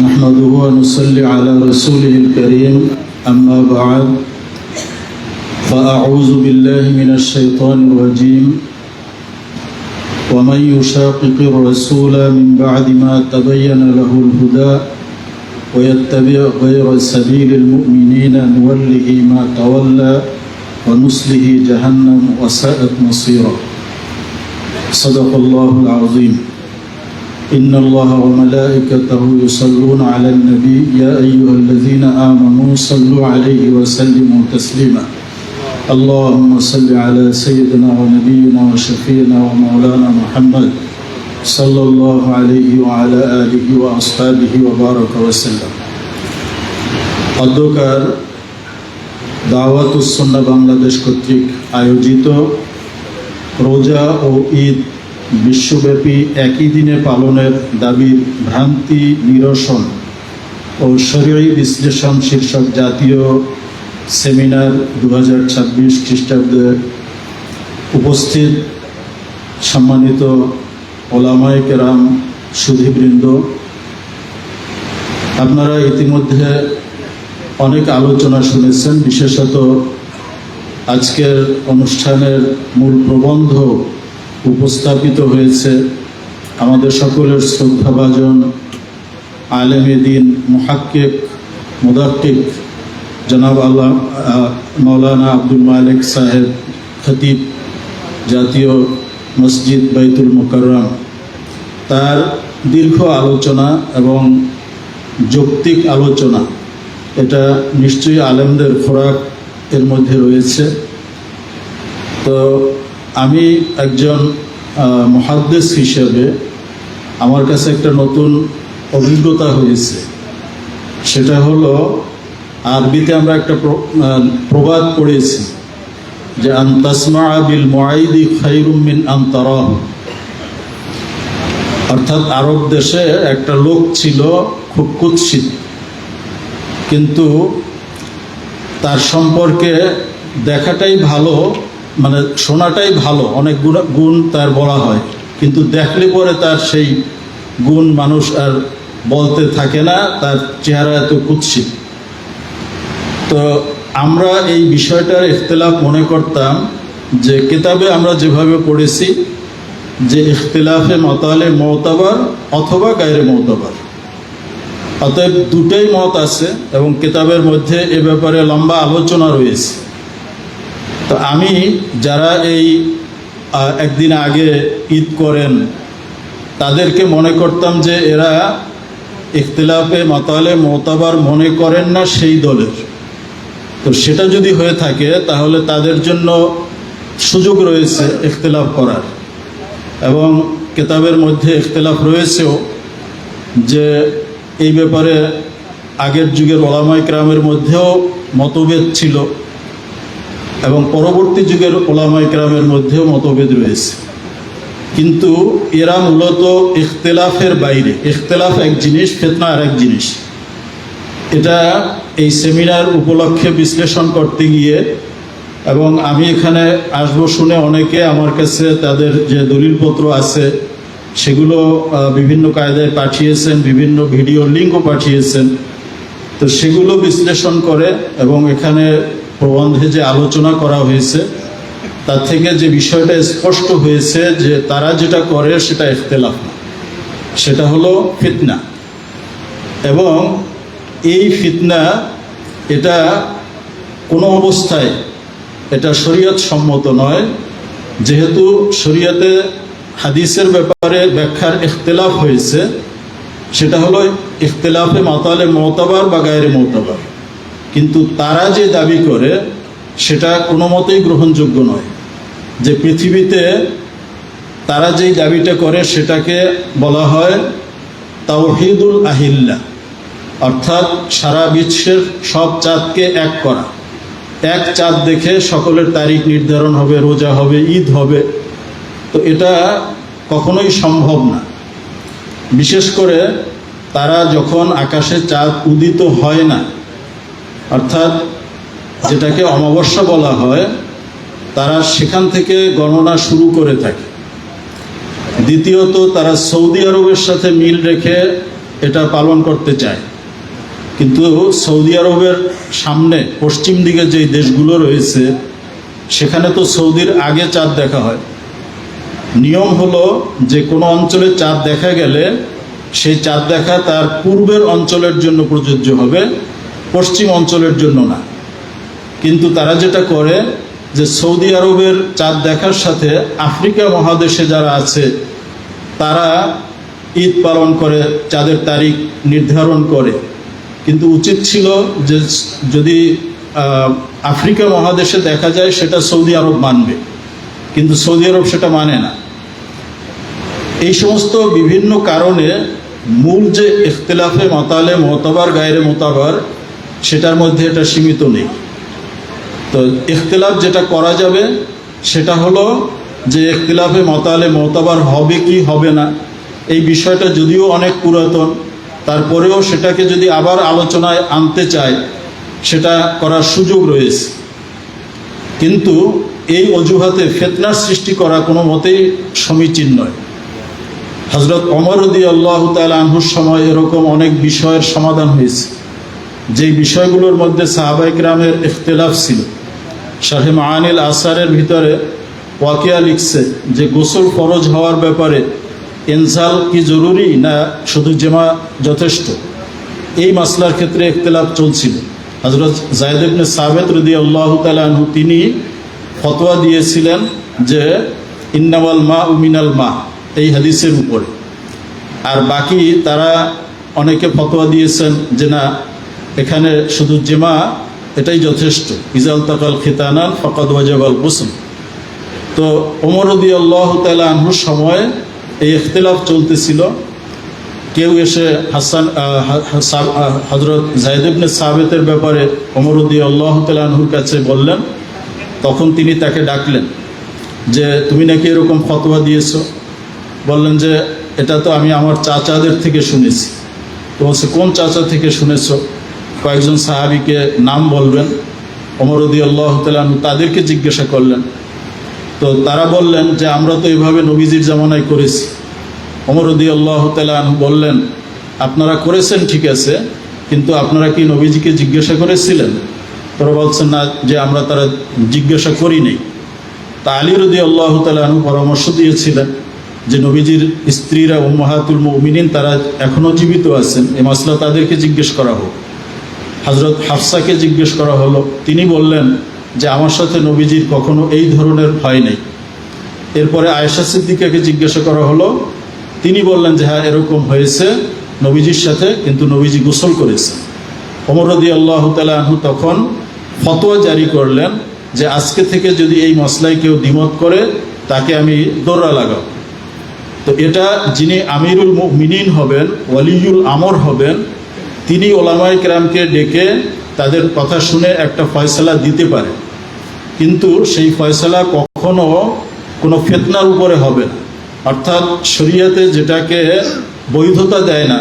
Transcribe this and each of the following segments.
نحمده ونصلي على رسوله الكريم أما بعد فأعوذ بالله من الشيطان الرجيم ومن يشاقق الرسول من بعد ما تبين له الهدى ويتبع غير سبيل المؤمنين نوله ما تولى ونصله جهنم وساءت مصيرا صدق الله العظيم إن الله وملائكته يصلون على النبي يا أيها الذين آمنوا صلوا عليه وسلموا تسليما اللهم صل على سيدنا ونبينا وشفينا ومولانا محمد صلى الله عليه وعلى آله وأصحابه وبارك وسلم অধ্যকার দাওয়াতুস সুন্নাহ বাংলাদেশ কর্তৃক আয়োজিত রোজা ও ঈদ বিশ্বব্যাপী একই দিনে পালনের দাবির ভ্রান্তি নিরসন ও শরীয়ী বিশ্লেষণ শীর্ষক জাতীয় সেমিনার 2026 খ্রিস্টাব্দে উপস্থিত সম্মানিত ওলামায়ে কেরাম সুধীবৃন্দ, আপনারা ইতিমধ্যে অনেক আলোচনা শুনেছেন। বিশেষত আজকের অনুষ্ঠানের মূল প্রবন্ধ উপস্থাপিত হয়েছে আমাদের সকলের শ্রদ্ধাভাজন আলেমে দ্বীন মুহাক্কিক মুদাক্কিক জনাব আল্লাহ মাওলানা আব্দুল মালিক সাহেব খতিব জাতীয় মসজিদ বাইতুল মুকাররম। তার দীর্ঘ আলোচনা এবং যৌক্তিক আলোচনা, এটা নিশ্চয়ই আলেমদের খোরাক এর মধ্যে রয়েছে। তো আমি একজন মুহাদ্দিস হিসেবে আমার কাছে একটা নতুন অভিজ্ঞতা হয়েছে। সেটা হলো, আরবিতে আমরা একটা প্রবাদ পড়েছি যে আন তাসমা বিল মুআইদি খায়রুম মিন আন তারাহু। অর্থাৎ আরব দেশে একটা লোক ছিল খুব কুৎসিত, কিন্তু তার সম্পর্কে দেখাটাই ভালো, মানে শোনাটাই ভালো, অনেক গুণ তার বলা হয়, কিন্তু দেখলে পরে তার সেই গুণ মানুষ আর বলতে থাকে না, তার চেহারা এত কুৎসিত। তো আমরা এই বিষয়টার ইখতিলাফ মনে করতাম যে কিতাবে আমরা যেভাবে পড়েছি যে ইখতিলাফে মাতালে মুতাবার অথবা গায়রে মুতাবার, অতএব দুটোই মত আছে এবং কিতাবের মধ্যে এ ব্যাপারে লম্বা আলোচনা রয়েছে। তো আমি যারা এই একদিন আগে ঈদ করেন তাদেরকে মনে করতাম যে এরা ইখতিলাফে মাতালে মুতাবার মনে করেন না সেই দলের। তো সেটা যদি হয়ে থাকে তাহলে তাদের জন্য সুযোগ রয়েছে ইখতিলাফ করার, এবং কিতাবের মধ্যে ইখতিলাফ রয়েছেও যে এই ব্যাপারে আগের যুগের ওলামায়ে কেরামের মধ্যেও মতভেদ ছিল এবং পরবর্তী যুগের ওলামায়ে কেরামের মধ্যেও মতভেদ রয়েছে। কিন্তু এরা মূলত ইখতিলাফের বাইরে। ইখতিলাফ এক জিনিস, ফিতনা আর এক জিনিস। এটা এই সেমিনার উপলক্ষে বিশ্লেষণ করতে গিয়ে, এবং আমি এখানে আসবো শুনে অনেকে আমার কাছে তাদের যে দলিলপত্র আছে সেগুলো বিভিন্ন কায়দায় পাঠিয়েছেন, বিভিন্ন ভিডিও লিঙ্কও পাঠিয়েছেন। তো সেগুলো বিশ্লেষণ করে এবং এখানে প্রবন্ধে যে আলোচনা করা হয়েছে তার থেকে যে বিষয়টা স্পষ্ট হয়েছে যে তারা যেটা করে সেটা ইখতিলাফ না, সেটা হলো ফিতনা। এবং এই ফিতনা এটা কোনো অবস্থায় এটা শরীয়ত সম্মত নয়, যেহেতু শরীয়তে হাদিসের ব্যাপারে ব্যাখ্যার ইখতিলাফ হয়েছে। সেটা হলো ইখতিলাফে মাতালে মুতাবার বা গায়রে মুতাবার, কিন্তু তারা যে দাবি করে সেটা কোনো মতেই গ্রহণযোগ্য নয়। যে পৃথিবীতে তারা যেই দাবিটা করে সেটাকে বলা হয় তাওহীদুল আহিল্লা, অর্থাৎ সারা বিশ্বের সব চাঁদকে এক করা। এক চাঁদ দেখে সকলের তারিখ নির্ধারণ হবে, রোজা হবে, ঈদ হবে। তো এটা কখনোই সম্ভব না। বিশেষ করে তারা যখন আকাশে চাঁদ উদিত হয় না, অর্থাৎ যেটাকে অমাবস্যা বলা হয়, তারা সেখান থেকে গণনা শুরু করে থাকে। দ্বিতীয়ত তারা সৌদি আরবের সাথে মিল রেখে এটা পালন করতে চায়, কিন্তু সৌদি আরবের সামনে পশ্চিম দিকে যেই দেশগুলো রয়েছে সেখানে তো সৌদির আগে চাঁদ দেখা হয়। নিয়ম হলো যে কোনো অঞ্চলে চাঁদ দেখা গেলে সেই চাঁদ দেখা তার পূর্বের অঞ্চলের জন্য প্রযোজ্য হবে, পশ্চিম অঞ্চলের জন্য না। কিন্তু তারা যেটা করে যে সৌদি আরবের চাঁদ দেখার সাথে আফ্রিকা মহাদেশে যারা আছে তারা ঈদ পালন করে, চাঁদের তারিখ নির্ধারণ করে। কিন্তু উচিত ছিল যে যদি আফ্রিকা মহাদেশে দেখা যায় সেটা সৌদি আরব মানবে, কিন্তু সৌদি আরব সেটা মানে না। এই সমস্ত বিভিন্ন কারণে মূল যে ইখতিলাফে মাতালে মোতাবার গায়রে মোতাবার সেটার মধ্যে এটা সীমিত নেই। তো ইখতিলাফ যেটা করা যাবে সেটা হলো যে ইখতিলাফে মাতালে মোতাবার হবে কি হবে না, এই বিষয়টা যদিও অনেক পুরাতন, তারপরেও সেটাকে যদি আবার আলোচনায় আনতে চায় সেটা করার সুযোগ রয়েছে। কিন্তু এই অজুহাতে ফিতনার সৃষ্টি করা কোনো মতেই সমীচীন নয়। হযরত ওমর রাদিয়াল্লাহু তাআলা আনহুর সময় এরকম অনেক বিষয়ের সমাধান হয়েছে, যেই বিষয়গুলোর মধ্যে সাহাবায়ে কেরামের ইখতিলাফ ছিল। শারহে মাআনিল আসারের ভিতরে ওয়াকিয়া লিখছে যে গোসল ফরজ হওয়ার ব্যাপারে ইনজাল কি জরুরি না শুধু জেমা যথেষ্ট, এই মাসলার ক্ষেত্রে ইখতিলাফ চলছিল। হযরত যায়েদ ইবনে সাবিত রাদিয়াল্লাহু তাআলা আনহু তিনি ফতোয়া দিয়েছিলেন যে ইন্নামাল মাউ মিনাল মা, এই হাদিসের উপরে। আর বাকি তারা অনেকে ফতোয়া দিয়েছেন যে না, এখানে শুধু জেমা এটাই যথেষ্ট, ইজাল তাকাল খিতানান ফাকাদ ওয়াজাবাল গুসল। তো ওমর রাদিয়াল্লাহু তাআলা আনহুর সময় এই ইখতিলাফ চলতেছিল। কেউ এসে হযরত যায়েদ ইবনে সাবিতের ব্যাপারে ওমর রাদিয়াল্লাহু তাআলা আনহুর কাছে বললেন। তখন তিনি তাকে ডাকলেন যে তুমি নাকি এরকম ফতোয়া দিয়েছো। বললেন যে এটা তো আমি আমার চাচাদের থেকে শুনেছি। তো বলছে কোন চাচা থেকে শুনেছো? কয়েকজন সাহাবীকে নাম বলবেন। ওমর রাদিয়াল্লাহু তাআলা আনহু তাদেরকে জিজ্ঞাসা করলেন। তো তারা বললেন যে আমরা তো এইভাবে নবীজির জামানায় করেছি। ওমর রাদিয়াল্লাহু তাআলা আনহু বললেন আপনারা করেছেন ঠিক আছে, কিন্তু আপনারা কি নবীজিকে জিজ্ঞাসা করেছিলেন? তারা বলছেন না যে আমরা তারা জিজ্ঞাসা করি নাই। তা আলী রাদিয়াল্লাহু তাআলা আনহু পরামর্শ দিয়েছিলেন যে নবীজির স্ত্রীরা উম্মাহাতুল মুমিনিন তারা এখনও জীবিত আছেন, এই মাসলা তাদেরকে জিজ্ঞেস করা হোক। হযরত হাফসাকে জিজ্ঞেস করা হলো, তিনি বললেন যে আমার সাথে নবীজির কখনো এই ধরনের ভয় নেই। এরপরে আয়েশা সিদ্দিকাকে জিজ্ঞাসা করা হলো, তিনি বললেন যে হ্যাঁ এরকম হয়েছে নবীজির সাথে, কিন্তু নবীজি গোসল করেছে। ওমর রাদিয়াল্লাহু তাআলা আনহু তখন ফতোয়া জারি করলেন যে আজকে থেকে যদি এই মসলায় কেউ দ্বিমত করে তাকে আমি দোররা লাগাব। তো এটা যিনি আমিরুল মুমিনিন হবেন, ওয়ালিউল আমর হবেন, তিনি ওলামায়ে কেরামকে ডেকে তাদের কথা শুনে একটা ফয়সালা দিতে পারে, কিন্তু সেই ফয়সালা কখনো কোনো ফিতনার উপরে হবে না। অর্থাৎ শরীয়তে যেটাকে বৈধতা দেয় না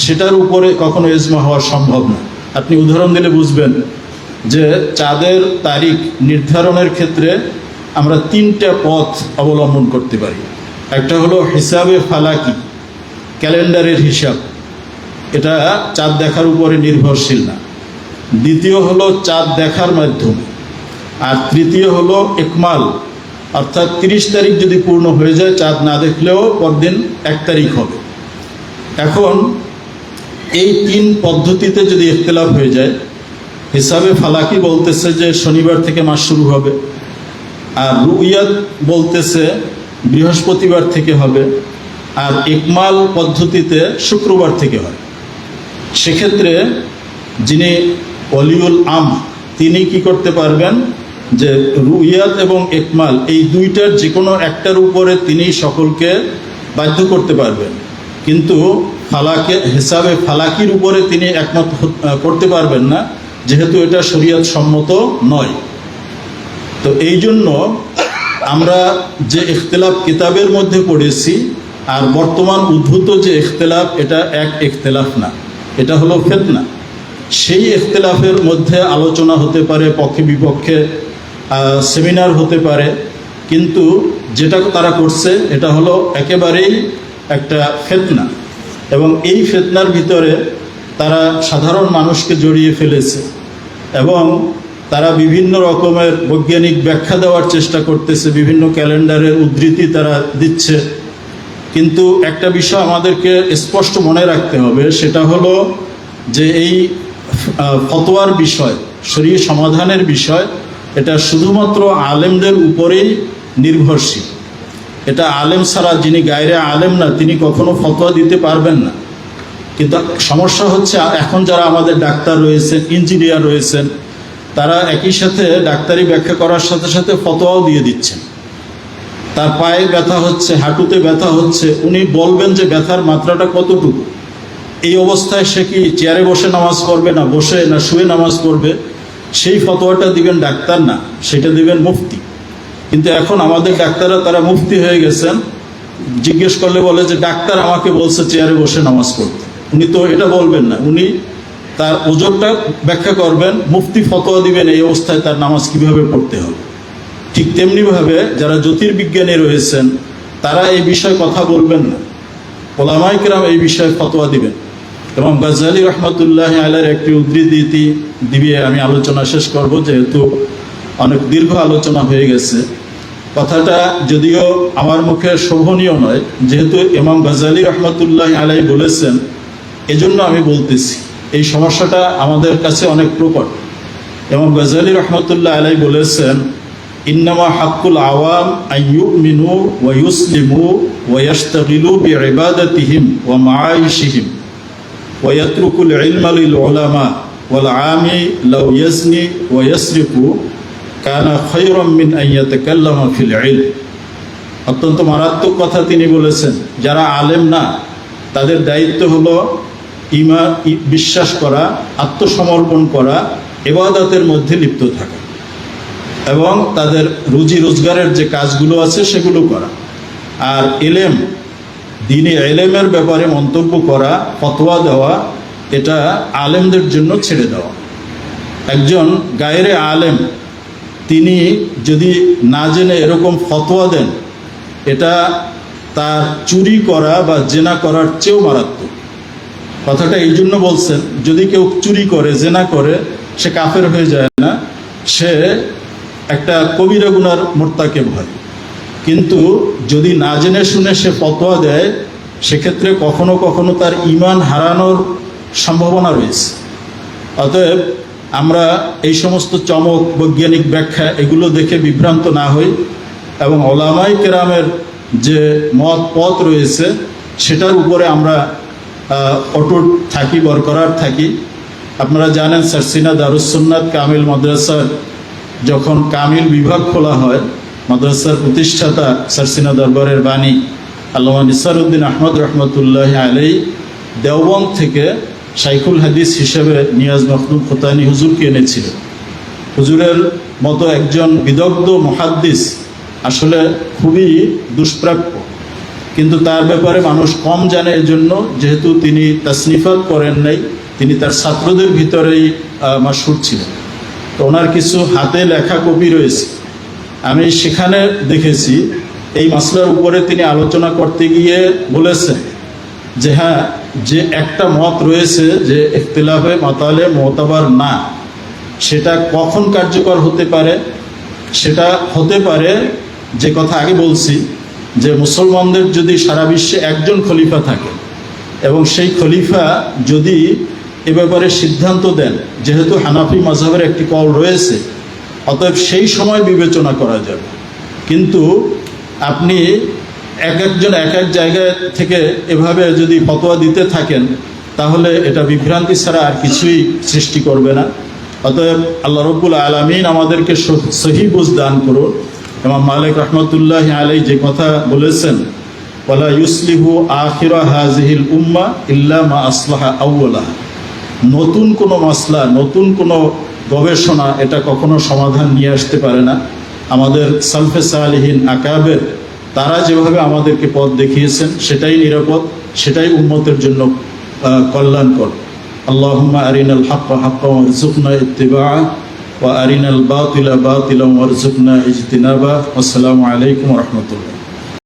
সেটার উপরে কখনো ইজমা হওয়া সম্ভব না। আপনি উদাহরণ দিলে বুঝবেন যে চাঁদের তারিখ নির্ধারণের ক্ষেত্রে আমরা তিনটা পথ অবলম্বন করতে পারি। একটা হলো হিসাবে ফালাকি, ক্যালেন্ডারের হিসাব, এটা চাঁদ দেখার উপরে নির্ভরশীল না। দ্বিতীয় হলো চাঁদ দেখার মাধ্যমে। আর তৃতীয় হলো ইকমাল, অর্থাৎ 30 তারিখ যদি পূর্ণ হয়ে যায় চাঁদ না দেখলেও পরদিন 1 তারিখ হবে। এখন এই 3 পদ্ধতিতে যদি ইখতিলাফ হয়ে যায়, হিসাবে ফালাকি বলতেছে যে শনিবার থেকে মাস শুরু হবে, আর রুইয়াত বলতেছে বৃহস্পতিবার থেকে হবে, আর ইকমাল পদ্ধতিতে শুক্রবার থেকে হয়। সেক্ষেত্রে যিনি ওয়ালিউল আম তিনি কি করতে পারবেন যে রুইয়াত এবং ইকমাল এই দুইটার যে কোনো একটার উপরে তিনি সকলকে বাধ্য করতে পারবেন, কিন্তু ফালাকে হিসাবে ফালাকির উপরে তিনি একমত করতে পারবেন না, যেহেতু এটা শরীয়ত সম্মত নয়। তো এই জন্য আমরা যে ইখতিলাফ কিতাবের মধ্যে পড়েছি আর বর্তমান উদ্ভূত যে ইখতিলাফ, এটা এক ইখতিলাফ না, এটা হলো ফিতনা। সেই ইখতিলাফের মধ্যে আলোচনা হতে পারে, পক্ষে বিপক্ষে সেমিনার হতে পারে, কিন্তু যেটা তারা করছে এটা হলো একেবারেই একটা ফিতনা। এবং এই ফিতনার ভিতরে তারা সাধারণ মানুষকে জড়িয়ে ফেলেছে এবং তারা বিভিন্ন রকমের বৈজ্ঞানিক ব্যাখ্যা দেওয়ার চেষ্টা করতেছে, বিভিন্ন ক্যালেন্ডারের উদ্ধৃতি তারা দিচ্ছে। কিন্তু একটা বিষয় আমাদেরকে স্পষ্ট মনে রাখতে হবে, সেটা হলো যে এই ফতোয়ার বিষয়, শরীয়ত সমাধানের বিষয়, এটা শুধুমাত্র আলেমদের উপরেই নির্ভরশীল। এটা আলেম ছাড়া, যিনি গায়রে আলেম না, তিনি কখনো ফতোয়া দিতে পারবেন না। কিন্তু সমস্যা হচ্ছে এখন যারা আমাদের ডাক্তার রয়েছেন, ইঞ্জিনিয়ার রয়েছেন, তারা একই সাথে ডাক্তারি ব্যাখ্যা করার সাথে সাথে ফতোয়াও দিয়ে দিচ্ছেন। তার পায়ে ব্যথা হচ্ছে, হাঁটুতে ব্যথা হচ্ছে, উনি বলবেন যে ব্যথার মাত্রাটা কতটুকু। এই অবস্থায় সে কি চেয়ারে বসে নামাজ পড়বে, না বসে, না শুয়ে নামাজ পড়বে, সেই ফতোয়াটা দিবেন ডাক্তার না, সেটা দিবেন মুফতি। কিন্তু এখন আমাদের ডাক্তাররা তারা মুফতি হয়ে গেছেন। জিজ্ঞেস করলে বলে যে ডাক্তার আমাকে বলছে চেয়ারে বসে নামাজ পড়তে। উনি তো এটা বলবেন না, উনি তার ওজরটা ব্যাখ্যা করবেন, মুফতি ফতোয়া দিবেন এই অবস্থায় তার নামাজ কিভাবে পড়তে হবে। ঠিক তেমনিভাবে যারা জ্যোতির্বিজ্ঞানী রয়েছেন তারা এই বিষয়ে কথা বলবেন না, ওলামায়ে কেরাম এই বিষয়ে ফতোয়া দিবেন। এবং গাজ্জালী রহমতুল্লাহ আলাইহির একটি উদ্ধৃতি দিয়ে আমি আলোচনা শেষ করব, যেহেতু অনেক দীর্ঘ আলোচনা হয়ে গেছে। কথাটা যদিও আমার মুখে শোভনীয় নয়, যেহেতু ইমাম গাজ্জালী রহমতুল্লাহ আলাইহি বলেছেন, এজন্য আমি বলতেছি। এই সমস্যাটা আমাদের কাছে অনেক প্রকট। ইমাম গাজ্জালী রহমতুল্লাহ আলাইহি বলেছেন, ইন্নামা হাক্কুল আওয়াম আন ইউমিনু ওয়া ইউসলিমু ওয়া ইয়াশতাগিলু বিইবাদাতিহিম ওয়া মাআইশিহিম ওয়া ইয়াতরুকুল ইলমা লিল উলামা ওয়াল আমী লাউ ইয়াজনি ওয়া ইয়াসরিকু কানা খায়রাম মিন আন ইয়াতাকাল্লামা ফিল ইলম। অত্যন্ত মারাত্মক কথা তিনি বলেছেন। যারা আলেম না, তাদের দায়িত্ব হলো ঈমান, বিশ্বাস করা, আত্মসমর্পণ করা, ইবাদতের মধ্যে লিপ্ত থাকা এবং তাদের রুজি রোজগারের যে কাজগুলো আছে সেগুলো করা। আর ইলম, দ্বীনি ইলমের ব্যাপারে মন্তব্য করা, ফতোয়া দেওয়া, এটা আলেমদের জন্য ছেড়ে দেওয়া। একজন গায়রে আলেম তিনি যদি না জেনে এরকম ফতোয়া দেন, এটা তার চুরি করা বা জেনা করার চেয়েও মারাত্মক। কথাটা এই জন্য বলছেন, যদি কেউ চুরি করে, জেনা করে, সে কাফের হয়ে যায় না, সে একটা কবিরা গুনার মোর্তাকেব হয়। কিন্তু যদি না জেনে শুনে সে ফতোয়া দেয়, সেক্ষেত্রে কখনো কখনো তার ঈমান হারানোর সম্ভাবনা রয়েছে। অতএব আমরা এই সমস্ত চমক, বৈজ্ঞানিক ব্যাখ্যা, এগুলো দেখে বিভ্রান্ত না হই এবং ওলামায়ে কেরামের যে মত পথ রয়েছে সেটার উপরে আমরা অটুট থাকি, বরকরার থাকি। আপনারা জানেন সারসিনা দারুস সুন্নাত কামিল মাদ্রাসার যখন কামিল বিভাগ খোলা হয়, মাদ্রাসার প্রতিষ্ঠাতা সারসিনা দরবারের বাণী আল্লামা নিসারউদ্দিন আহমদ রহমতুল্লাহ আলাইহি দেওবন্দ থেকে শাইখুল হাদিস হিসেবে নিয়াজ মখদুম খোতানি হুজুরকে এনেছিলেন। হুজুরের মতো একজন বিদগ্ধ মুহাদ্দিস আসলে খুবই দুষ্প্রাপ্য, কিন্তু তার ব্যাপারে মানুষ কম জানে। এজন্য যেহেতু তিনি তাসনিফাত করেন নাই, তিনি তার ছাত্রদের ভিতরেই মাশহুর ছিলেন। তো ওনার কিছু হাতে লেখা কপি রয়েছে, আমি সেখানে দেখেছি এই মাসলার উপরে তিনি আলোচনা করতে গিয়ে বলেছেন যে হ্যাঁ, যে একটা মত রয়েছে যে ইখতিলাফে মাতালে মুতাবার না, সেটা কখন কার্যকর হতে পারে? সেটা হতে পারে, যে কথা আগে বলছি, যে মুসলমানদের যদি সারা বিশ্বে একজন খলিফা থাকে এবং সেই খলিফা যদি এ ব্যাপারে সিদ্ধান্ত দেন, যেহেতু হানাফি মাযহাবের একটি কল রয়েছে, অতএব সেই সময় বিবেচনা করা যাবে। কিন্তু আপনি এক একজন এক এক জায়গা থেকে এভাবে যদি ফতোয়া দিতে থাকেন, তাহলে এটা বিভ্রান্তি ছাড়া আর কিছুই সৃষ্টি করবে না। অতএব আল্লাহ রব্বুল আলামিন আমাদেরকে সহি বুঝ দান করুন। ইমাম মালিক রহমতুল্লাহ আলাইহি যে কথা বলেছেন, ওয়ালা ইউসলিহু আখিরা হাযিহিল উম্মাহ ইল্লা মা আসলাহা আউওয়ালাহা, নতুন কোনো মাসলা, নতুন কোনো গবেষণা এটা কখনো সমাধান নিয়ে আসতে পারে না। আমাদের সালফে সালিহিন আকাবের তারা যেভাবে আমাদেরকে পথ দেখিয়েছেন সেটাই নিরাপদ, সেটাই উম্মতের জন্য কল্যাণকর। আল্লাহুম্মা আরিনাল হাক্কা হাক্কান ওয়ারযুকনা ইত্তিবাআ ওয়া আরিনাল বাতিলা বাতিলান ওয়ারযুকনা ইজতিনাবা। আসসালামু আলাইকুম ওয়া রাহমাতুল্লাহ।